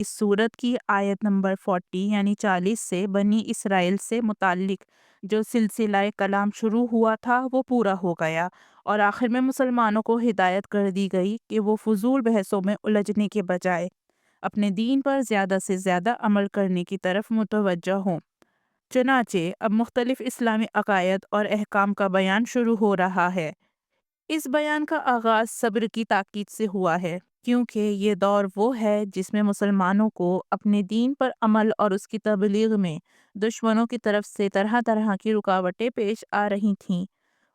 اس سورت کی آیت نمبر 40 یعنی 40 سے بنی اسرائیل سے متعلق جو سلسلہ کلام شروع ہوا تھا وہ پورا ہو گیا، اور آخر میں مسلمانوں کو ہدایت کر دی گئی کہ وہ فضول بحثوں میں الجھنے کے بجائے اپنے دین پر زیادہ سے زیادہ عمل کرنے کی طرف متوجہ ہوں۔ چنانچہ اب مختلف اسلامی عقائد اور احکام کا بیان شروع ہو رہا ہے۔ اس بیان کا آغاز صبر کی تاکید سے ہوا ہے، کیونکہ یہ دور وہ ہے جس میں مسلمانوں کو اپنے دین پر عمل اور اس کی تبلیغ میں دشمنوں کی طرف سے طرح طرح کی رکاوٹیں پیش آ رہی تھیں۔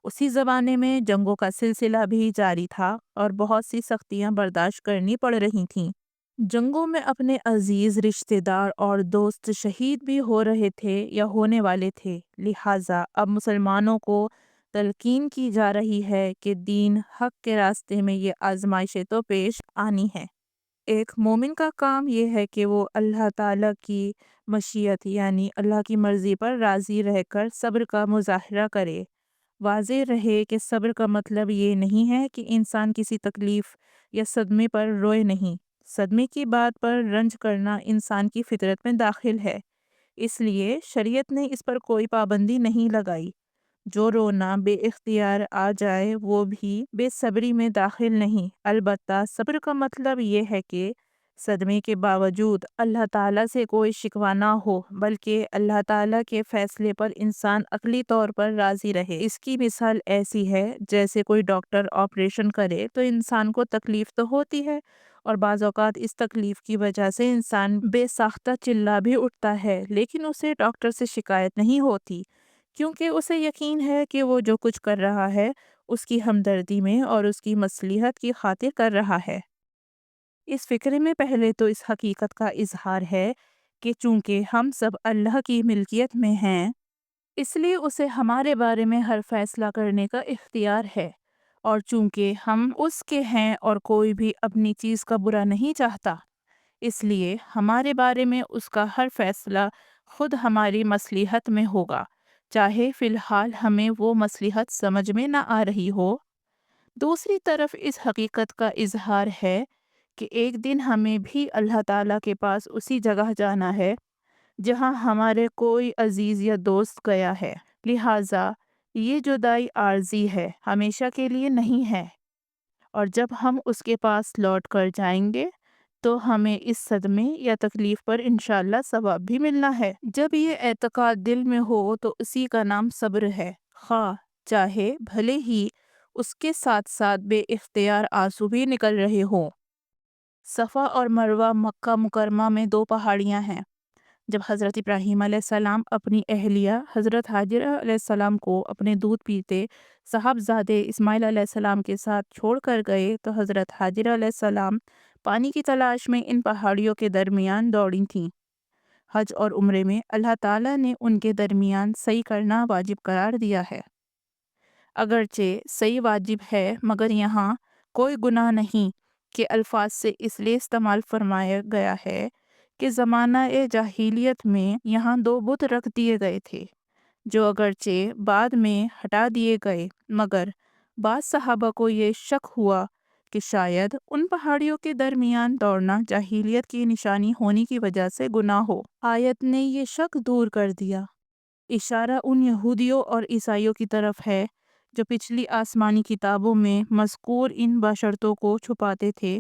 اسی زمانے میں جنگوں کا سلسلہ بھی جاری تھا اور بہت سی سختیاں برداشت کرنی پڑ رہی تھیں۔ جنگوں میں اپنے عزیز رشتہ دار اور دوست شہید بھی ہو رہے تھے یا ہونے والے تھے، لہٰذا اب مسلمانوں کو تلقین کی جا رہی ہے کہ دین حق کے راستے میں یہ آزمائشیں تو پیش آنی ہے۔ ایک مومن کا کام یہ ہے کہ وہ اللہ تعالیٰ کی مشیت یعنی اللہ کی مرضی پر راضی رہ کر صبر کا مظاہرہ کرے۔ واضح رہے کہ صبر کا مطلب یہ نہیں ہے کہ انسان کسی تکلیف یا صدمے پر روئے نہیں۔ صدمے کی بات پر رنج کرنا انسان کی فطرت میں داخل ہے، اس لیے شریعت نے اس پر کوئی پابندی نہیں لگائی۔ جو رونا بے اختیار آ جائے وہ بھی بے صبری میں داخل نہیں، البتہ صبر کا مطلب یہ ہے کہ صدمے کے باوجود اللہ تعالیٰ سے کوئی شکوہ نہ ہو، بلکہ اللہ تعالیٰ کے فیصلے پر انسان عقلی طور پر راضی رہے۔ اس کی مثال ایسی ہے جیسے کوئی ڈاکٹر آپریشن کرے تو انسان کو تکلیف تو ہوتی ہے، اور بعض اوقات اس تکلیف کی وجہ سے انسان بے ساختہ چلا بھی اٹھتا ہے، لیکن اسے ڈاکٹر سے شکایت نہیں ہوتی، کیونکہ اسے یقین ہے کہ وہ جو کچھ کر رہا ہے اس کی ہمدردی میں اور اس کی مصلحت کی خاطر کر رہا ہے۔ اس فکر میں پہلے تو اس حقیقت کا اظہار ہے کہ چونکہ ہم سب اللہ کی ملکیت میں ہیں، اس لیے اسے ہمارے بارے میں ہر فیصلہ کرنے کا اختیار ہے، اور چونکہ ہم اس کے ہیں اور کوئی بھی اپنی چیز کا برا نہیں چاہتا، اس لیے ہمارے بارے میں اس کا ہر فیصلہ خود ہماری مصلحت میں ہوگا، چاہے فی الحال ہمیں وہ مصلحت سمجھ میں نہ آ رہی ہو۔ دوسری طرف اس حقیقت کا اظہار ہے کہ ایک دن ہمیں بھی اللہ تعالیٰ کے پاس اسی جگہ جانا ہے جہاں ہمارے کوئی عزیز یا دوست گیا ہے، لہٰذا یہ جدائی عارضی ہے، ہمیشہ کے لیے نہیں ہے، اور جب ہم اس کے پاس لوٹ کر جائیں گے تو ہمیں اس صدمے یا تکلیف پر انشاءاللہ ثواب بھی ملنا ہے۔ جب یہ اعتقاد دل میں ہو تو اسی کا نام صبر ہے، خواہ چاہے بھلے ہی اس کے ساتھ ساتھ بے اختیار آنسو بھی نکل رہے ہوں۔ صفا اور مروہ مکہ مکرمہ میں دو پہاڑیاں ہیں۔ جب حضرت ابراہیم علیہ السلام اپنی اہلیہ حضرت حاجرہ علیہ السلام کو اپنے دودھ پیتے صاحبزادے اسماعیل علیہ السلام کے ساتھ چھوڑ کر گئے تو حضرت حاجرہ علیہ السلام پانی کی تلاش میں ان پہاڑیوں کے درمیان دوڑی تھیں۔ حج اور عمرے میں اللہ تعالیٰ نے ان کے درمیان سعی کرنا واجب قرار دیا ہے۔ اگرچہ سعی واجب ہے مگر یہاں کوئی گناہ نہیں کہ الفاظ سے اس لیے استعمال فرمایا گیا ہے کہ زمانہ جاہلیت میں یہاں دو بت رکھ دیے گئے تھے، جو اگرچہ بعد میں ہٹا دیے گئے، مگر بعض صحابہ کو یہ شک ہوا کہ شاید ان پہاڑیوں کے درمیان دوڑنا جاہلیت کی نشانی ہونے کی وجہ سے گناہ ہو۔ آیت نے یہ شک دور کر دیا۔ اشارہ ان یہودیوں اور عیسائیوں کی طرف ہے جو پچھلی آسمانی کتابوں میں مذکور ان بشرطوں کو چھپاتے تھے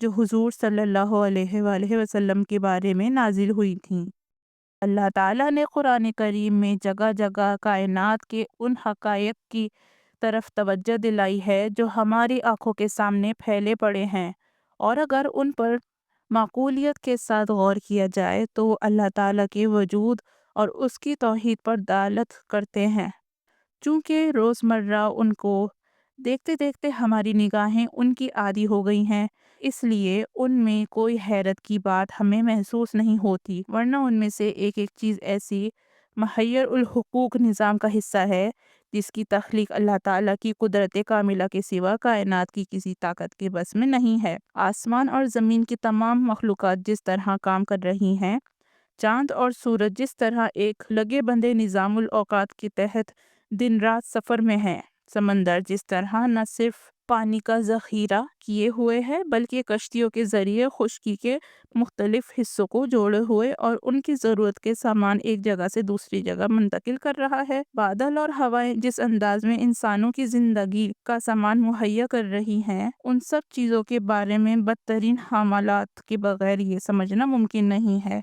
جو حضور صلی اللہ علیہ وآلہ وسلم کے بارے میں نازل ہوئی تھیں۔ اللہ تعالیٰ نے قرآن کریم میں جگہ جگہ کائنات کے ان حقائق کی طرف توجہ دلائی ہے جو ہماری آنکھوں کے سامنے پھیلے پڑے ہیں، اور اگر ان پر معقولیت کے ساتھ غور کیا جائے تو وہ اللہ تعالیٰ کے وجود اور اس کی توحید پر دلالت کرتے ہیں۔ چونکہ روزمرہ ان کو دیکھتے دیکھتے ہماری نگاہیں ان کی عادی ہو گئی ہیں، اس لیے ان میں کوئی حیرت کی بات ہمیں محسوس نہیں ہوتی، ورنہ ان میں سے ایک ایک چیز ایسی محیر الحقوق نظام کا حصہ ہے جس کی تخلیق اللہ تعالیٰ کی قدرت کاملہ کے سوا کائنات کی کسی طاقت کے بس میں نہیں ہے۔ آسمان اور زمین کی تمام مخلوقات جس طرح کام کر رہی ہیں، چاند اور سورج جس طرح ایک لگے بندے نظام الاوقات کے تحت دن رات سفر میں ہیں، سمندر جس طرح نہ صرف پانی کا ذخیرہ کیے ہوئے ہے، بلکہ کشتیوں کے ذریعے خشکی کے مختلف حصوں کو جوڑے ہوئے اور ان کی ضرورت کے سامان ایک جگہ سے دوسری جگہ منتقل کر رہا ہے۔ بادل اور ہوائیں جس انداز میں انسانوں کی زندگی کا سامان مہیا کر رہی ہیں، ان سب چیزوں کے بارے میں بدترین حملات کے بغیر یہ سمجھنا ممکن نہیں ہے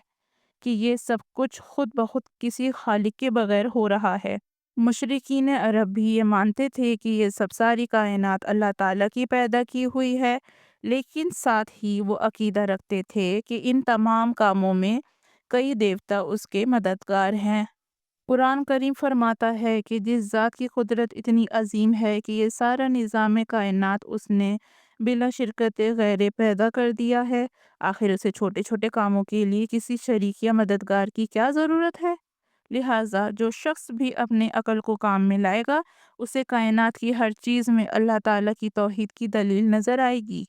کہ یہ سب کچھ خود بخود کسی خالق کے بغیر ہو رہا ہے۔ مشرکین عرب بھی یہ مانتے تھے کہ یہ سب ساری کائنات اللہ تعالیٰ کی پیدا کی ہوئی ہے، لیکن ساتھ ہی وہ عقیدہ رکھتے تھے کہ ان تمام کاموں میں کئی دیوتا اس کے مددگار ہیں۔ قرآن کریم فرماتا ہے کہ جس ذات کی قدرت اتنی عظیم ہے کہ یہ سارا نظام کائنات اس نے بلا شرکت غیر پیدا کر دیا ہے، آخر اسے چھوٹے چھوٹے کاموں کے لیے کسی شریک یا مددگار کی کیا ضرورت ہے؟ لہٰذا جو شخص بھی اپنے عقل کو کام میں لائے گا، اسے کائنات کی ہر چیز میں اللہ تعالیٰ کی توحید کی دلیل نظر آئے گی۔